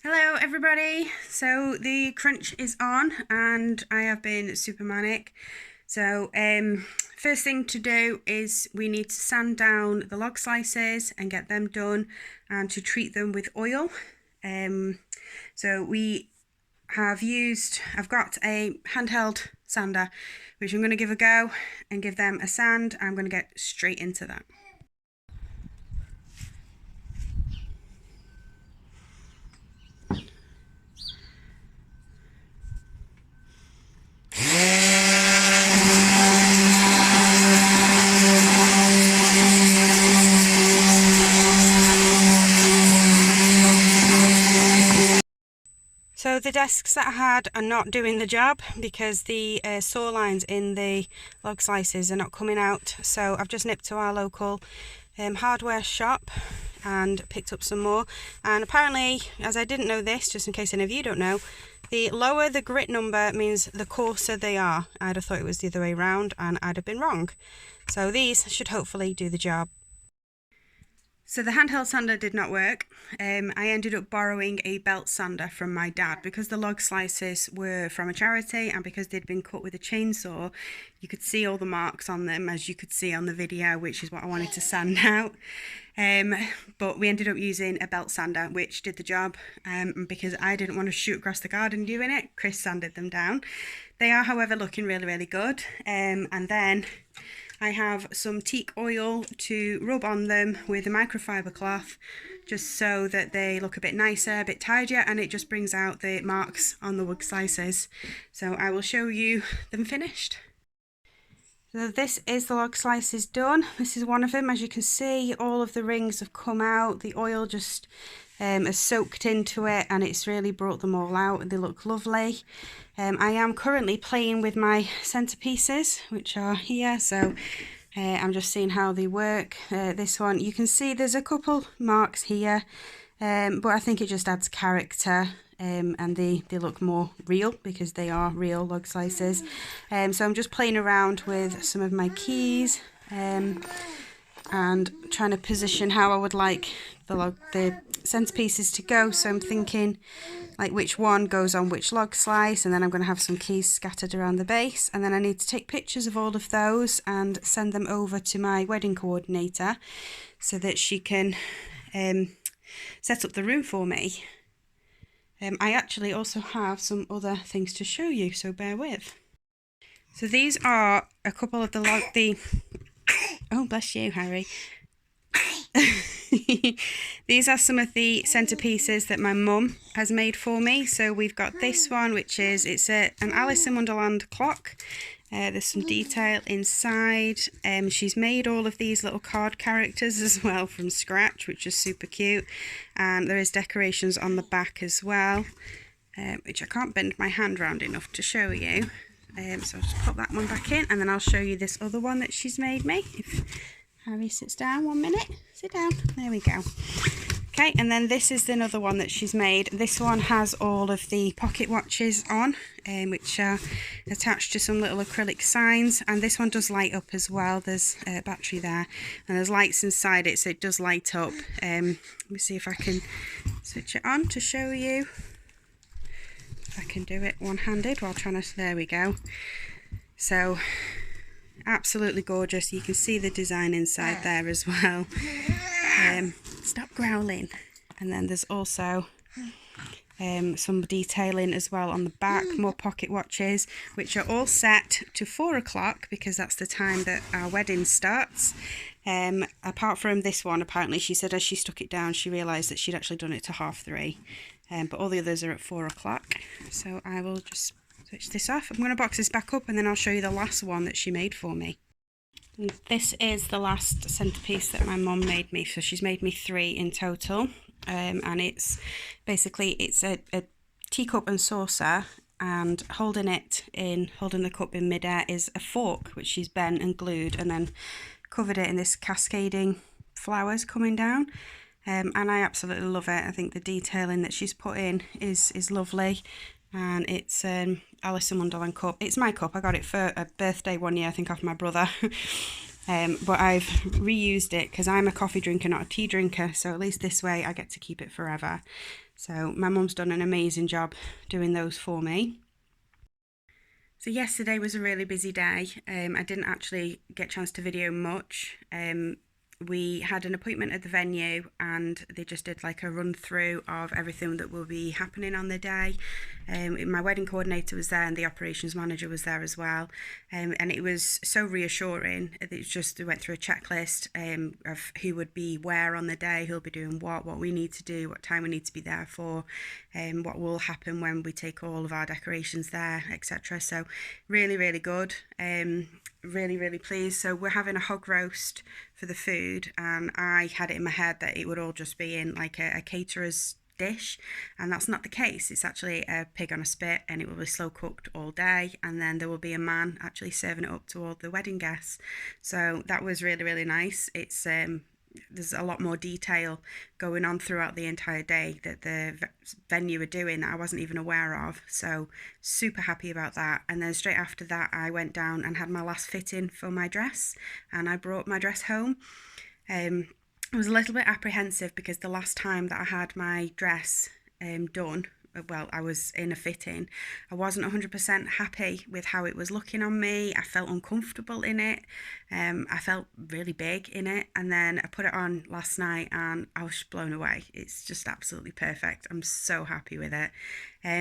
Hello everybody, so the crunch is on and I have been super manic. So first thing to do is we need to sand down the log slices and get them done and to treat them with oil. So I've got a handheld sander which I'm going to give a go and give them a sand. I'm going to get straight into that. So the desks that I had are not doing the job because the saw lines in the log slices are not coming out. So I've just nipped to our local hardware shop and picked up some more. And apparently, as I didn't know this, just in case any of you don't know, the lower the grit number means the coarser they are. I'd have thought it was the other way around and I'd have been wrong. So these should hopefully do the job. So the handheld sander did not work. I ended up borrowing a belt sander from my dad because the log slices were from a charity and because they'd been cut with a chainsaw. You could see all the marks on them, as you could see on the video, which is what I wanted to sand out. But we ended up using a belt sander, which did the job. Because I didn't want to shoot across the garden doing it, Chris sanded them down. They are, however, looking really, really good. And then I have some teak oil to rub on them with a microfiber cloth, just so that they look a bit nicer, a bit tidier, and it just brings out the marks on the wood slices. So I will show you them finished. So this is the log slices done. This is one of them. As you can see, all of the rings have come out. The oil just has soaked into it and it's really brought them all out. They look lovely. I am currently playing with my centerpieces, which are here. So I'm just seeing how they work. This one, you can see there's a couple marks here, but I think it just adds character. And they look more real because they are real log slices. So I'm just playing around with some of my keys and trying to position how I would like the centerpieces to go. So I'm thinking like which one goes on which log slice, and then I'm going to have some keys scattered around the base, and then I need to take pictures of all of those and send them over to my wedding coordinator so that she can set up the room for me. I actually also have some other things to show you, so bear with. So these are a couple of oh, bless you, Harry. These are some of the centerpieces that my mum has made for me. So we've got this one, which is, an Alice in Wonderland clock. There's some detail inside. She's made all of these little card characters as well from scratch, which is super cute. And there is decorations on the back as well, which I can't bend my hand round enough to show you. So I'll just pop that one back in, and then I'll show you this other one that she's made me. If Harry sits down 1 minute, sit down. There we go. Okay, and then this is another one that she's made. This one has all of the pocket watches on, which are attached to some little acrylic signs, and this one does light up as well. There's a battery there, and there's lights inside it, so it does light up. Let me see if I can switch it on to show you. If I can do it one-handed while trying to, there we go. So, absolutely gorgeous. You can see the design inside there as well. Stop growling. And then there's also some detailing as well on the back, more pocket watches, which are all set to 4 o'clock because that's the time that our wedding starts. Apart from this one, apparently she said as she stuck it down she realised that she'd actually done it to 3:30, but all the others are at 4 o'clock. So I will just switch this off. I'm going to box this back up and then I'll show you the last one that she made for me. And this is the last centerpiece that my mum made me. So she's made me 3 in total, and it's basically a teacup and saucer, and holding the cup in midair is a fork which she's bent and glued and then covered it in this cascading flowers coming down. And I absolutely love it. I think the detailing that she's put in is lovely. And it's Alice in Wonderland cup. It's my cup. I got it for a birthday one year, I think, off my brother. But I've reused it because I'm a coffee drinker, not a tea drinker. So at least this way I get to keep it forever. So my mum's done an amazing job doing those for me. So yesterday was a really busy day. I didn't actually get a chance to video much. We had an appointment at the venue and they just did like a run through of everything that will be happening on the day. My wedding coordinator was there and the operations manager was there as well. And it was so reassuring. They went through a checklist of who would be where on the day, who'll be doing what we need to do, what time we need to be there for, what will happen when we take all of our decorations there, etc. So really, really good. Really, really pleased. So we're having a hog roast for the food, and I had it in my head that it would all just be in like a caterer's dish, and that's not the case. It's actually a pig on a spit, and it will be slow cooked all day, and then there will be a man actually serving it up to all the wedding guests. So that was really, really nice. It's there's a lot more detail going on throughout the entire day that the venue are doing that I wasn't even aware of. So super happy about that. And then straight after that, I went down and had my last fitting for my dress, and I brought my dress home. I was a little bit apprehensive because the last time that I had my dress done, well, I was in a fitting, I wasn't 100% happy with how it was looking on me. I felt uncomfortable in it. I felt really big in it. And then I put it on last night and I was blown away. It's just absolutely perfect. I'm so happy with it.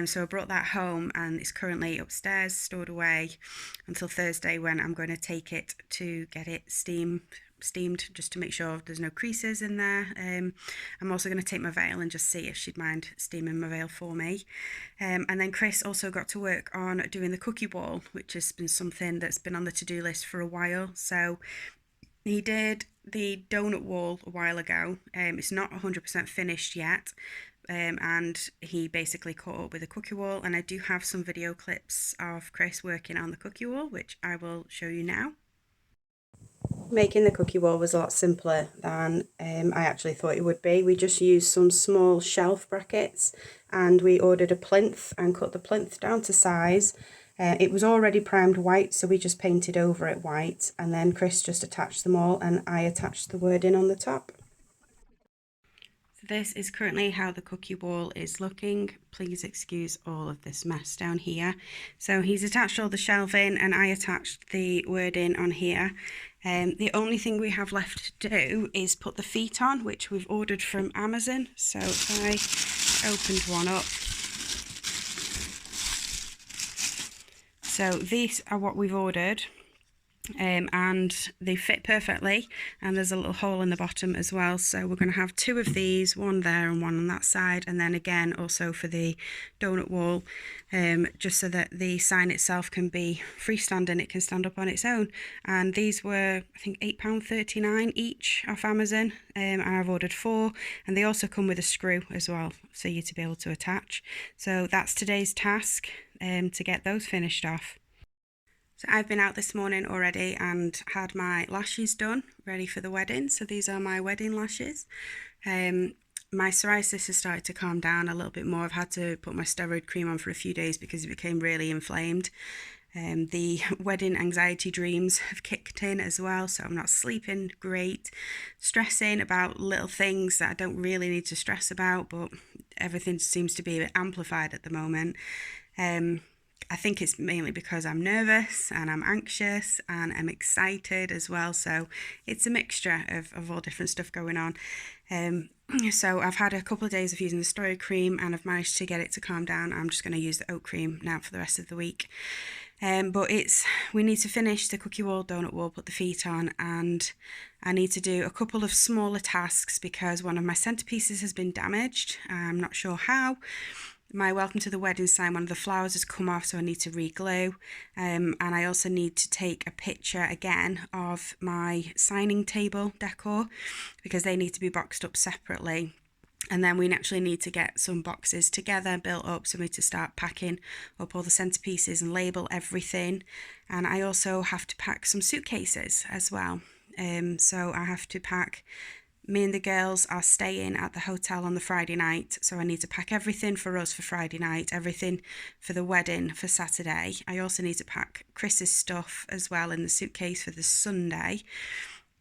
So I brought that home and it's currently upstairs, stored away until Thursday when I'm going to take it to get it steamed just to make sure there's no creases in there. I'm also going to take my veil and just see if she'd mind steaming my veil for me. And then Chris also got to work on doing the cookie wall, which has been something that's been on the to-do list for a while. So he did the donut wall a while ago. It's not 100% finished yet. And he basically caught up with the cookie wall, and I do have some video clips of Chris working on the cookie wall, which I will show you now. Making the cookie wall was a lot simpler than I actually thought it would be. We just used some small shelf brackets and we ordered a plinth and cut the plinth down to size. It was already primed white, so we just painted over it white, and then Chris just attached them all and I attached the wording on the top. So this is currently how the cookie wall is looking. Please excuse all of this mess down here. So he's attached all the shelving and I attached the wording on here. The only thing we have left to do is put the feet on, which we've ordered from Amazon. So if I opened one up. So these are what we've ordered. And they fit perfectly, and there's a little hole in the bottom as well, so we're going to have two of these, one there and one on that side, and then again also for the donut wall, just so that the sign itself can be freestanding, it can stand up on its own. And these were, I think, £8.39 each off Amazon, and I've ordered 4, and they also come with a screw as well for you to be able to attach. So that's today's task, to get those finished off. So I've been out this morning already and had my lashes done, ready for the wedding. So these are my wedding lashes. My psoriasis has started to calm down a little bit more. I've had to put my steroid cream on for a few days because it became really inflamed. The wedding anxiety dreams have kicked in as well, so I'm not sleeping great, stressing about little things that I don't really need to stress about, but everything seems to be a bit amplified at the moment. I think it's mainly because I'm nervous and I'm anxious and I'm excited as well. So it's a mixture of all different stuff going on. So I've had a couple of days of using the steroid cream and I've managed to get it to calm down. I'm just going to use the oat cream now for the rest of the week. But we need to finish the cookie wall, donut wall, put the feet on, and I need to do a couple of smaller tasks because one of my centerpieces has been damaged. I'm not sure how. My welcome to the wedding sign, one of the flowers has come off, so I need to re-glue. And I also need to take a picture again of my signing table decor because they need to be boxed up separately. And then we naturally need to get some boxes together, built up, so we need to start packing up all the centerpieces and label everything. And I also have to pack some suitcases as well. So I have to pack. Me and the girls are staying at the hotel on the Friday night, so I need to pack everything for us for Friday night, everything for the wedding for Saturday. I also need to pack Chris's stuff as well in the suitcase for the Sunday.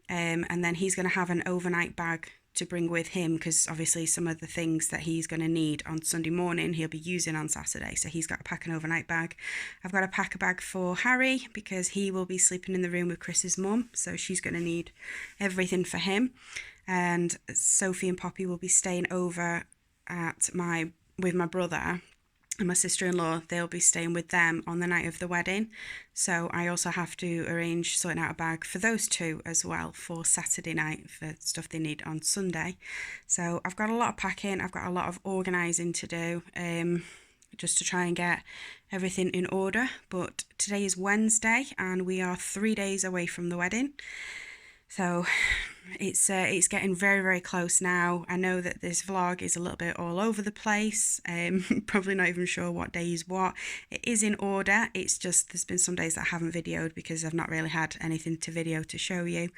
And then he's going to have an overnight bag to bring with him, because obviously some of the things that he's going to need on Sunday morning he'll be using on Saturday. So he's got to pack an overnight bag. I've got to pack a bag for Harry because he will be sleeping in the room with Chris's mum, so she's going to need everything for him. And Sophie and Poppy will be staying over with my brother and my sister-in-law. They'll be staying with them on the night of the wedding. So I also have to arrange sorting out a bag for those two as well for Saturday night for stuff they need on Sunday. So I've got a lot of packing, I've got a lot of organising to do, just to try and get everything in order. But today is Wednesday and we are 3 days away from the wedding. So it's getting very, very close now. I know that this vlog is a little bit all over the place. Probably not even sure what day is what. It is in order. It's just there's been some days that I haven't videoed because I've not really had anything to video to show you.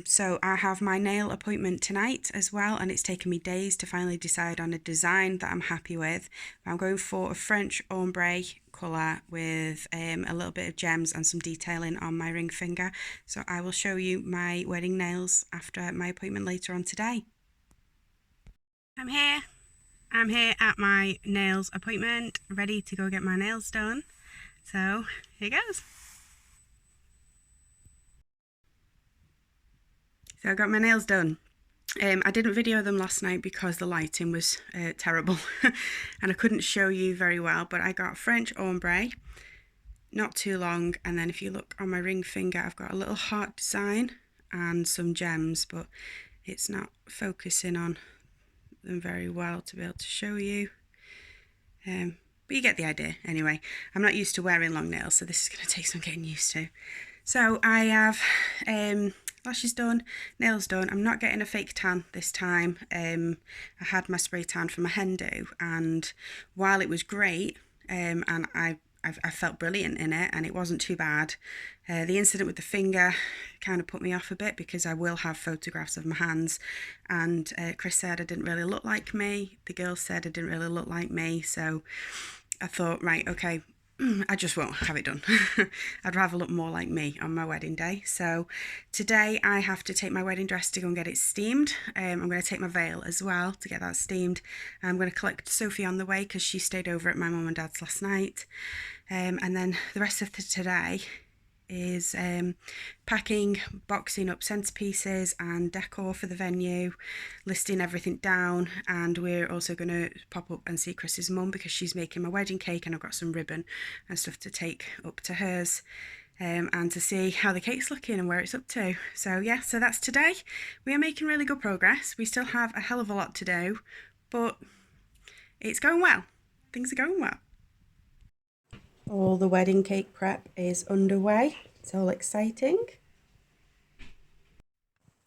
So I have my nail appointment tonight as well, and it's taken me days to finally decide on a design that I'm happy with. I'm going for a French ombre colour with a little bit of gems and some detailing on my ring finger. So I will show you my wedding nails after my appointment later on today. I'm here at my nails appointment, ready to go get my nails done. So here goes. So I got my nails done. I didn't video them last night because the lighting was terrible and I couldn't show you very well, but I got French ombre, not too long, and then if you look on my ring finger I've got a little heart design and some gems, but it's not focusing on them very well to be able to show you. But you get the idea. Anyway, I'm not used to wearing long nails, so this is going to take some getting used to. So I have lashes done, nails done. I'm not getting a fake tan this time. I had my spray tan for my hen do, and while it was great, and I felt brilliant in it and it wasn't too bad, the incident with the finger kind of put me off a bit because I will have photographs of my hands, and Chris said I didn't really look like me, the girls said I didn't really look like me, so I thought, right, okay, I just won't have it done. I'd rather look more like me on my wedding day. So today I have to take my wedding dress to go and get it steamed. I'm going to take my veil as well to get that steamed. I'm going to collect Sophie on the way because she stayed over at my mum and dad's last night. And then the rest of today is packing, boxing up centerpieces and decor for the venue, listing everything down, and we're also going to pop up and see Chris's mum because she's making my wedding cake and I've got some ribbon and stuff to take up to hers, and to see how the cake's looking and where it's up to. So yeah, so that's today. We are making really good progress. We still have a hell of a lot to do, but it's going well. Things are going well. All the wedding cake prep is underway. It's all exciting.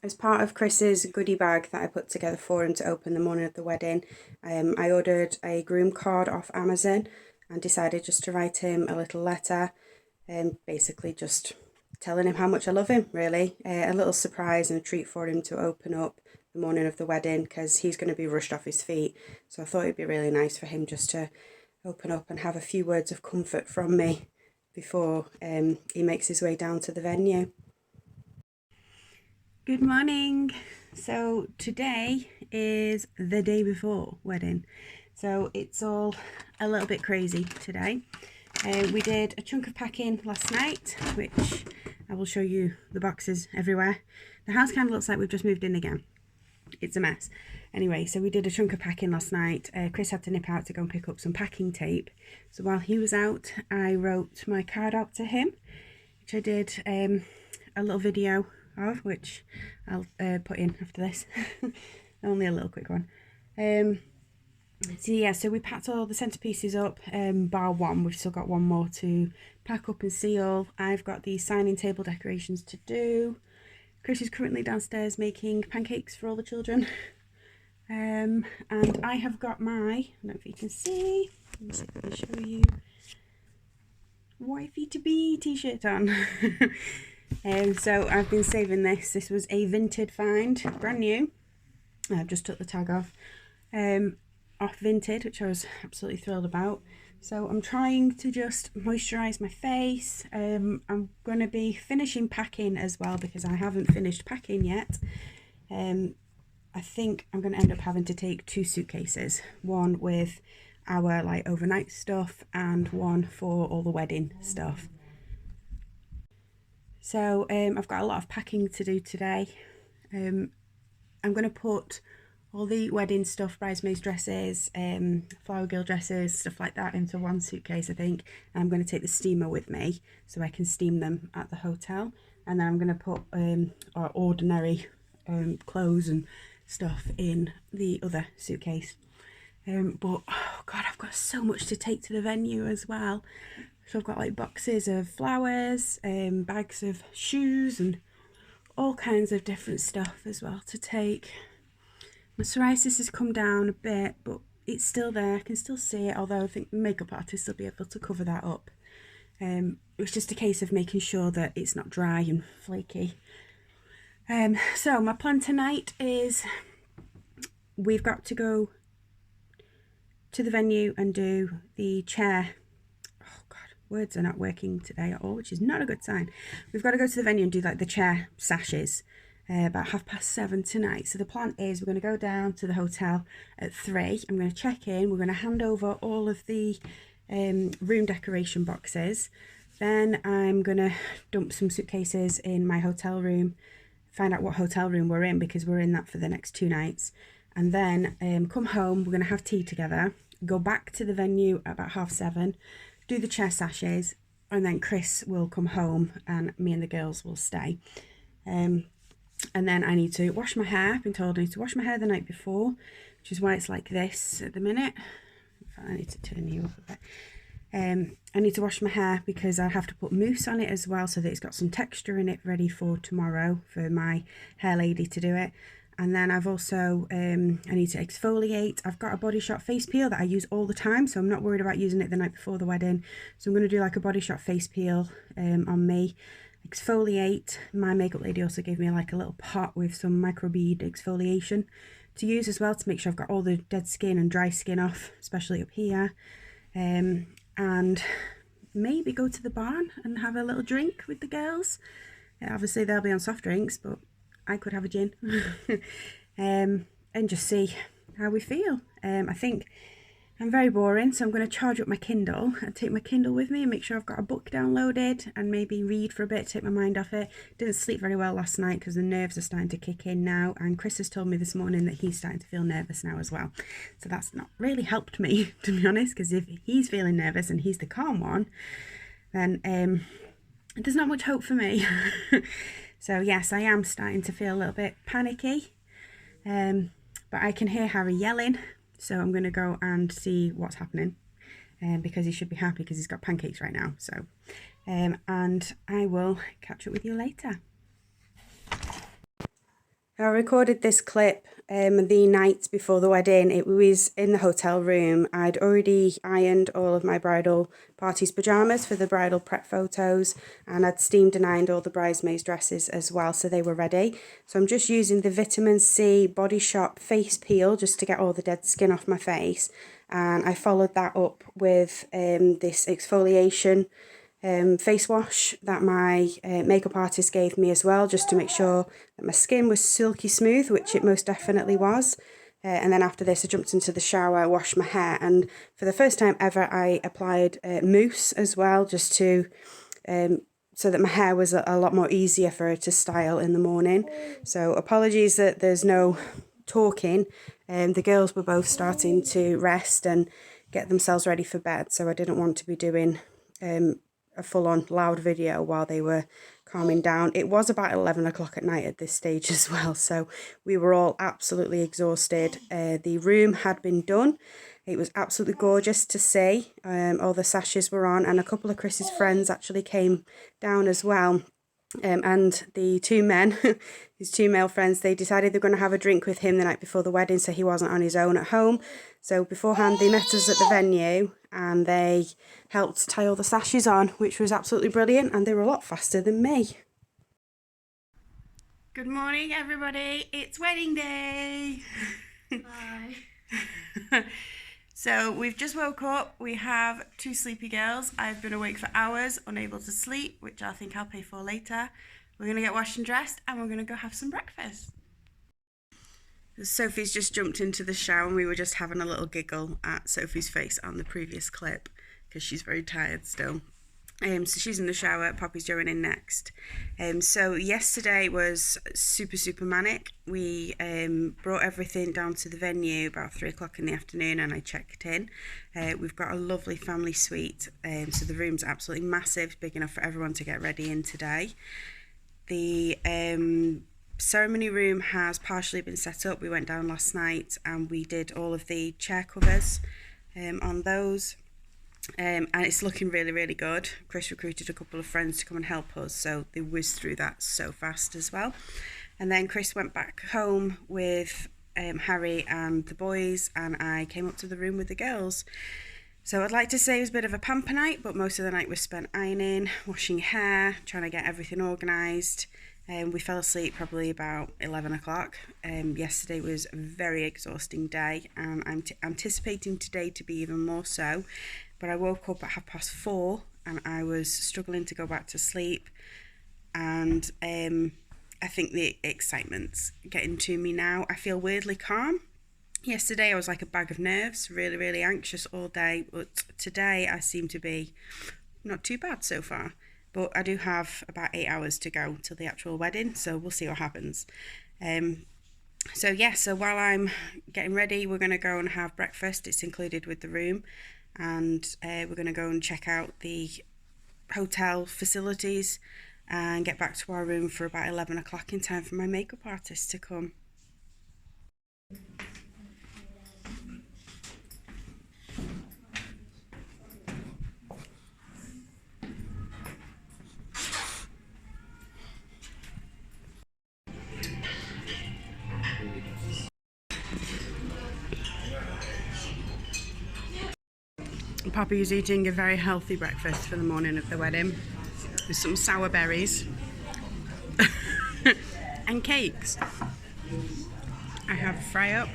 As part of Chris's goodie bag that I put together for him to open the morning of the wedding, I ordered a groom card off Amazon and decided just to write him a little letter, basically just telling him how much I love him, really. A little surprise and a treat for him to open up the morning of the wedding because he's going to be rushed off his feet. So I thought it'd be really nice for him just to open up and have a few words of comfort from me before he makes his way down to the venue. Good morning. So today is the day before wedding, so it's all a little bit crazy today. We did a chunk of packing last night, which I will show you the boxes everywhere. The house kind of looks like we've just moved in again. It's a mess. Anyway, so we did a chunk of packing last night. Chris had to nip out to go and pick up some packing tape. So while he was out, I wrote my card out to him, which I did a little video of, which I'll put in after this. Only a little quick one. So yeah, so we packed all the centerpieces up, bar one. We've still got one more to pack up and seal. I've got the signing table decorations to do. Chris is currently downstairs making pancakes for all the children. And I have got my, I don't know if you can see, let me see if I can show you, wifey to be t-shirt on. So I've been saving this. This was a Vinted find, brand new. I've just took the tag off Vinted, which I was absolutely thrilled about. So I'm trying to just moisturize my face. I'm going to be finishing packing as well because I haven't finished packing yet. I think I'm going to end up having to take 2 suitcases, one with our like overnight stuff and one for all the wedding stuff. So I've got a lot of packing to do today. I'm going to put all the wedding stuff, bridesmaids dresses, flower girl dresses, stuff like that into one suitcase, I think. And I'm going to take the steamer with me so I can steam them at the hotel. And then I'm going to put our ordinary clothes and stuff in the other suitcase. But oh god, I've got so much to take to the venue as well. So I've got like boxes of flowers, bags of shoes and all kinds of different stuff as well to take. My psoriasis has come down a bit, but it's still there. I can still see it, although I think the makeup artist will be able to cover that up. It's just a case of making sure that it's not dry and flaky. So my plan tonight is we've got to go to the venue and do the chair. Oh god, words are not working today at all, which is not a good sign. We've got to go to the venue and do like the chair sashes about 7:30 tonight. So the plan is we're going to go down to the hotel at 3. I'm going to check in. We're going to hand over all of the room decoration boxes. Then I'm going to dump some suitcases in my hotel room, find out what hotel room we're in because we're in that for the next 2 nights. And then come home, we're going to have tea together, go back to the venue at about 7:30, do the chair sashes, and then Chris will come home and me and the girls will stay. And then I need to wash my hair. I've been told I need to wash my hair the night before, which is why it's like this at the minute. In fact, I need to turn you up a bit. I need to wash my hair because I have to put mousse on it as well so that it's got some texture in it ready for tomorrow for my hair lady to do it. And then I've also, I need to exfoliate. I've got a Body Shop face peel that I use all the time, so I'm not worried about using it the night before the wedding. So I'm going to do like a Body Shop face peel on me. Exfoliate. My makeup lady also gave me like a little pot with some microbead exfoliation to use as well to make sure I've got all the dead skin and dry skin off, especially up here. And maybe go to the barn and have a little drink with the girls. Obviously they'll be on soft drinks, but I could have a gin. And just see how we feel. I think I'm very boring, so I'm going to charge up my Kindle and take my Kindle with me and make sure I've got a book downloaded and maybe read for a bit, take my mind off it. Didn't sleep very well last night because the nerves are starting to kick in now, and Chris has told me this morning that he's starting to feel nervous now as well. So that's not really helped me, to be honest, because if he's feeling nervous and he's the calm one, then there's not much hope for me. So yes, I am starting to feel a little bit panicky, but I can hear Harry yelling. So I'm going to go and see what's happening because he should be happy because he's got pancakes right now. So, and I will catch up with you later. I recorded this clip the night before the wedding. It was in the hotel room. I'd already ironed all of my bridal party's pyjamas for the bridal prep photos, and I'd steamed and ironed all the bridesmaids dresses as well, so they were ready. So I'm just using the Vitamin C Body Shop face peel just to get all the dead skin off my face, and I followed that up with this exfoliation face wash that my makeup artist gave me as well, just to make sure that my skin was silky smooth, which it most definitely was. And then after this I jumped into the shower, washed my hair, and for the first time ever I applied mousse as well, just to so that my hair was a lot more easier for her to style in the morning. So apologies that there's no talking. The girls were both starting to rest and get themselves ready for bed, so I didn't want to be doing a full-on loud video while they were calming down. It was about 11 o'clock at night at this stage as well, so we were all absolutely exhausted. The room had been done. It was absolutely gorgeous to see. All the sashes were on, and a couple of Chris's friends actually came down as well. And the 2 men, his 2 male friends, they decided they're going to have a drink with him the night before the wedding, so he wasn't on his own at home. So beforehand they met us at the venue and they helped tie all the sashes on, which was absolutely brilliant, and they were a lot faster than me. Good morning everybody, it's wedding day! Bye! So we've just woke up, we have 2 sleepy girls. I've been awake for hours, unable to sleep, which I think I'll pay for later. We're going to get washed and dressed and we're going to go have some breakfast. Sophie's just jumped into the shower and we were just having a little giggle at Sophie's face on the previous clip because she's very tired still. So she's in the shower, Poppy's going in next. So yesterday was super manic. We brought everything down to the venue about 3 o'clock in the afternoon and I checked in. We've got a lovely family suite, so the room's absolutely massive, big enough for everyone to get ready in today. The ceremony room has partially been set up. We went down last night and we did all of the chair covers on those. And it's looking really good. Chris recruited a couple of friends to come and help us, so they whizzed through that so fast as well. And then Chris went back home with Harry and the boys, and I came up to the room with the girls. So I'd like to say it was a bit of a pamper night, but most of the night was spent ironing, washing hair, trying to get everything organised. We fell asleep probably about 11 o'clock. Yesterday was a very exhausting day, and I'm anticipating today to be even more so. But I woke up at 4:30 and I was struggling to go back to sleep. And I think the excitement's getting to me now. I feel weirdly calm. Yesterday I was like a bag of nerves, really anxious all day. But today I seem to be not too bad so far. But I do have about 8 hours to go till the actual wedding, so we'll see what happens. So while I'm getting ready, we're going to go and have breakfast. It's included with the room. And we're going to go and check out the hotel facilities and get back to our room for about 11 o'clock in time for my makeup artist to come. Poppy is eating a very healthy breakfast for the morning of the wedding with some sour berries and cakes. I have fry up,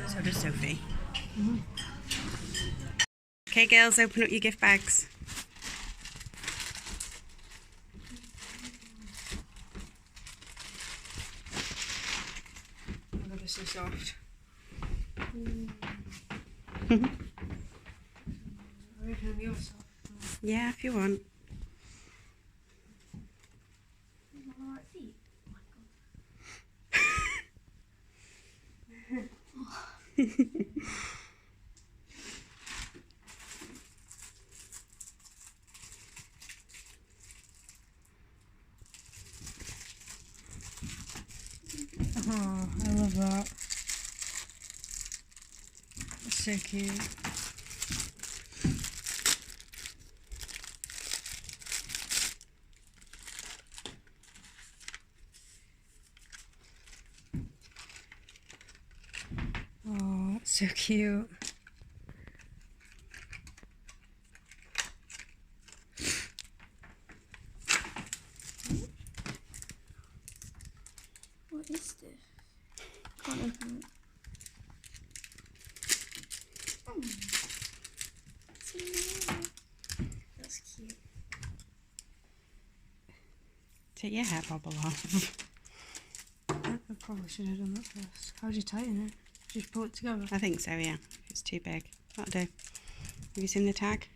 so does Sophie. Okay girls, open up your gift bags. Oh, they're so soft. Yeah, if you want. Oh, I love that. That's so cute. Oh, that's so cute. What is this? Can't open it. That's cute. Take your hair bobble off. I probably should have done that first. How do you tighten it? Just pull it together? I think so, yeah. If it's too big. That'll do. Have you seen the tag?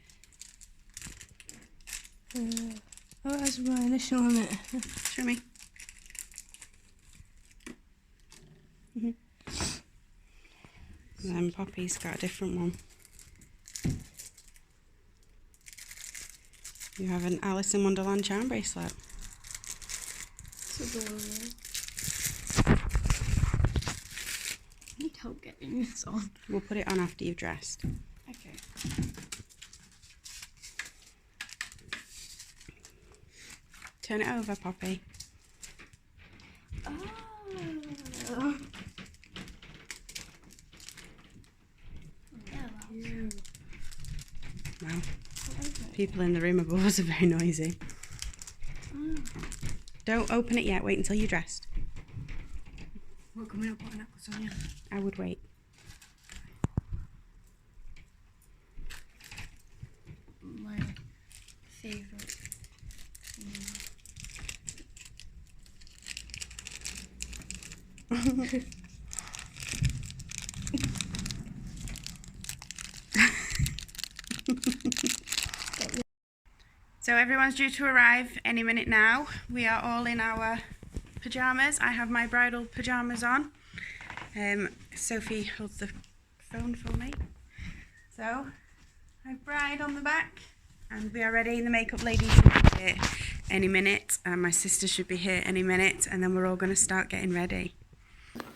Oh, it has my initial on it. Show me. And then Poppy's got a different one. You have an Alice in Wonderland charm bracelet. It's adorable. I need help getting this on. We'll put it on after you've dressed. Okay. Turn it over, Poppy. Oh. Wow. People in the room above us are very noisy. Oh. Don't open it yet. Wait until you're dressed. What, can we not put a necklace on you? I would wait. My favourite. So everyone's due to arrive any minute now. We are all in our pyjamas. I have my bridal pyjamas on. Sophie holds the phone for me. So, I have bride on the back, and we are ready. The makeup lady should be here any minute, and my sister should be here any minute, and then we're all going to start getting ready.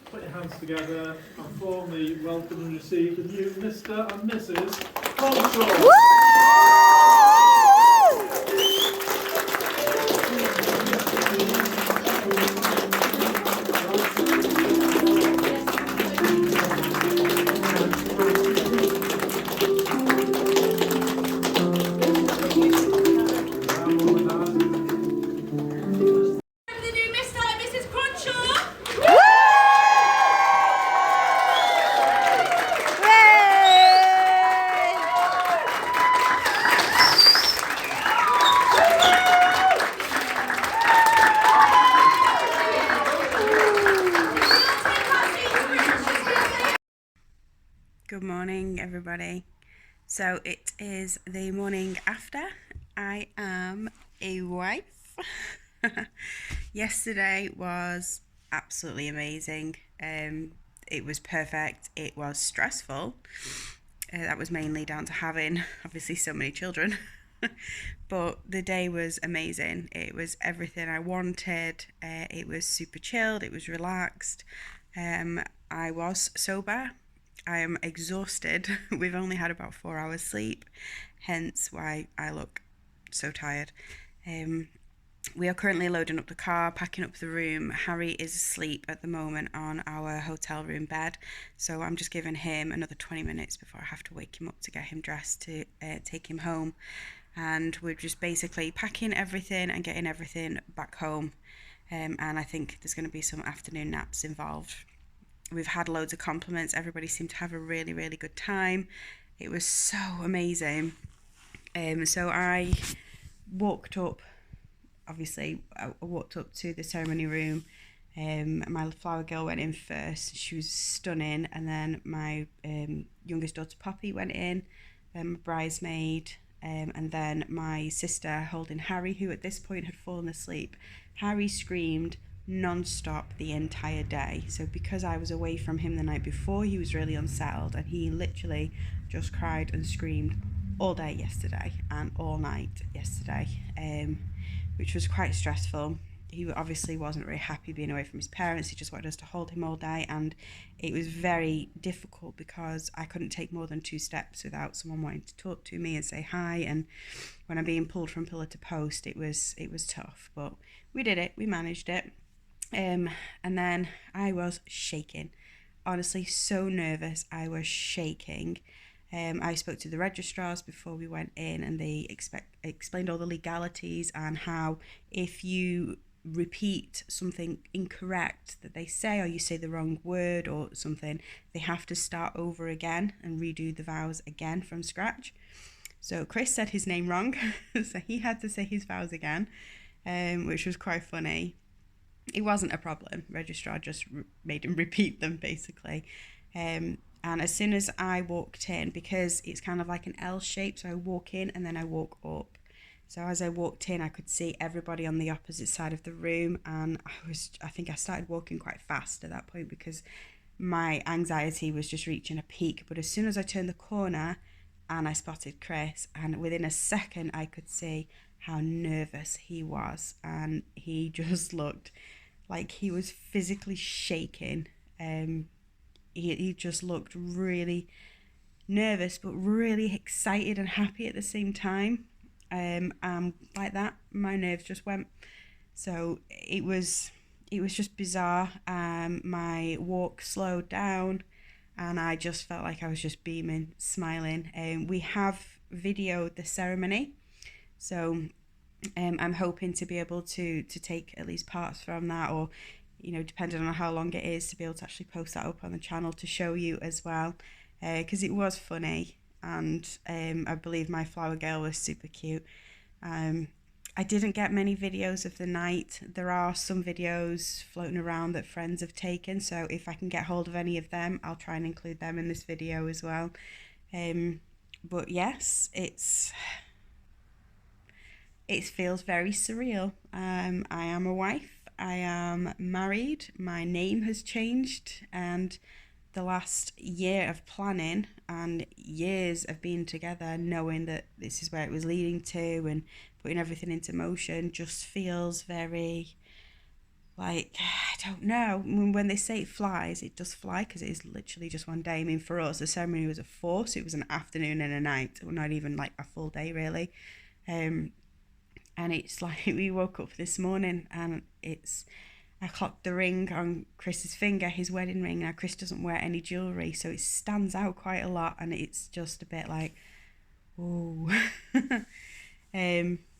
Put your hands together and formally welcome and receive the new Mr. and Mrs. Conshaw. Good morning, everybody. So it is the morning after. I am a wife. Yesterday was absolutely amazing. It was perfect. It was stressful. That was mainly down to having obviously so many children. But the day was amazing. It was everything I wanted. It was super chilled. It was relaxed. I was sober. I am exhausted. We've only had about 4 hours sleep, hence why I look so tired. We are currently loading up the car, packing up the room. Harry is asleep at the moment on our hotel room bed, so I'm just giving him another 20 minutes before I have to wake him up to get him dressed to take him home. And we're just basically packing everything and getting everything back home. And I think there's going to be some afternoon naps involved. We've had loads of compliments. Everybody seemed to have a really, really good time. It was so amazing. So I walked up, obviously, I walked up to the ceremony room. My flower girl went in first. She was stunning. And then my youngest daughter, Poppy, went in. Then my bridesmaid. And then my sister holding Harry, who at this point had fallen asleep. Harry screamed non-stop the entire day. So because I was away from him the night before, he was really unsettled, and he literally just cried and screamed all day yesterday and all night yesterday, which was quite stressful. He obviously wasn't very happy being away from his parents. He just wanted us to hold him all day, and it was very difficult because I couldn't take more than 2 steps without someone wanting to talk to me and say hi. And when I'm being pulled from pillar to post, it was tough, but we did it. We managed it. And then I was shaking, honestly, so nervous. I was shaking. I spoke to the registrars before we went in, and they explained all the legalities and how if you repeat something incorrect that they say, or you say the wrong word or something, they have to start over again and redo the vows again from scratch. So Chris said his name wrong, so he had to say his vows again, which was quite funny. It wasn't a problem. Registrar just made him repeat them, basically. And as soon as I walked in, because it's kind of like an L shape, so I walk in and then I walk up. So as I walked in, I could see everybody on the opposite side of the room, and I think I started walking quite fast at that point because my anxiety was just reaching a peak. But as soon as I turned the corner and I spotted Chris, and within a second I could see how nervous he was, and he just looked like he was physically shaking. He just looked really nervous but really excited and happy at the same time. Like that, my nerves just went. So it was just bizarre. My walk slowed down, and I just felt like I was just beaming, smiling. We have videoed the ceremony, so I'm hoping to be able to take at least parts from that, or depending on how long it is, to be able to actually post that up on the channel to show you as well, because it was funny, and I believe my flower girl was super cute. I didn't get many videos of the night. There are some videos floating around that friends have taken, so if I can get hold of any of them, I'll try and include them in this video as well. But yes, it feels very surreal. I am a wife. I am married. My name has changed, and the last year of planning and years of being together, knowing that this is where it was leading to and putting everything into motion, just feels very like, I don't know. When they say it flies, it does fly because it is literally just one day. I mean, for us, the ceremony was a 4, so it was an afternoon and a night, or not even like a full day, really. And it's like we woke up this morning and I clocked the ring on Chris's finger, his wedding ring. Now Chris doesn't wear any jewellery, so it stands out quite a lot, and it's just a bit like, oh.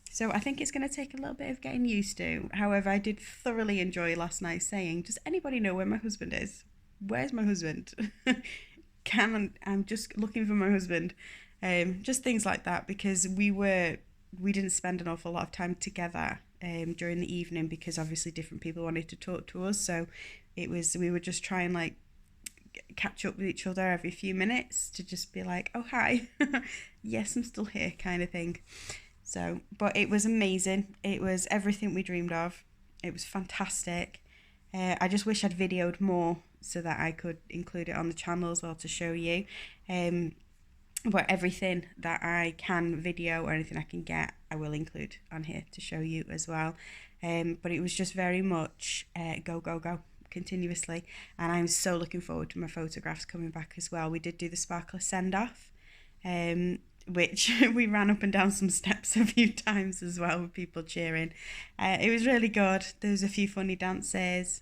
So I think it's going to take a little bit of getting used to. However, I did thoroughly enjoy last night saying, does anybody know where my husband is? Where's my husband? I'm just looking for my husband. Just things like that, because we didn't spend an awful lot of time together during the evening, because obviously different people wanted to talk to us. So we would just try and like catch up with each other every few minutes to just be like, oh hi, yes, I'm still here, kind of thing. So, but it was amazing. It was everything we dreamed of. It was fantastic. I just wish I'd videoed more so that I could include it on the channel as well to show you. But everything that I can video or anything I can get, I will include on here to show you as well. But it was just very much go, go, go continuously. And I'm so looking forward to my photographs coming back as well. We did do the sparkler send-off, which we ran up and down some steps a few times as well with people cheering. It was really good. There was a few funny dances.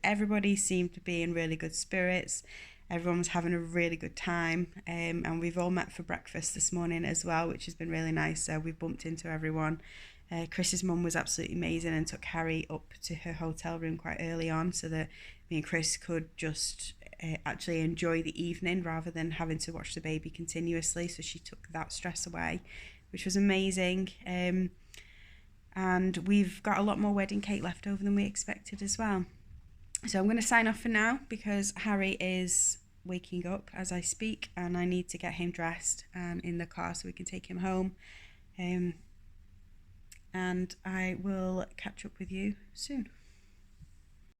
Everybody seemed to be in really good spirits. Everyone was having a really good time, and we've all met for breakfast this morning as well, which has been really nice. So we bumped into everyone. Chris's mum was absolutely amazing and took Harry up to her hotel room quite early on so that me and Chris could just actually enjoy the evening rather than having to watch the baby continuously. So she took that stress away, which was amazing. And we've got a lot more wedding cake left over than we expected as well. So I'm going to sign off for now because Harry is waking up as I speak and I need to get him dressed and in the car so we can take him home. And I will catch up with you soon.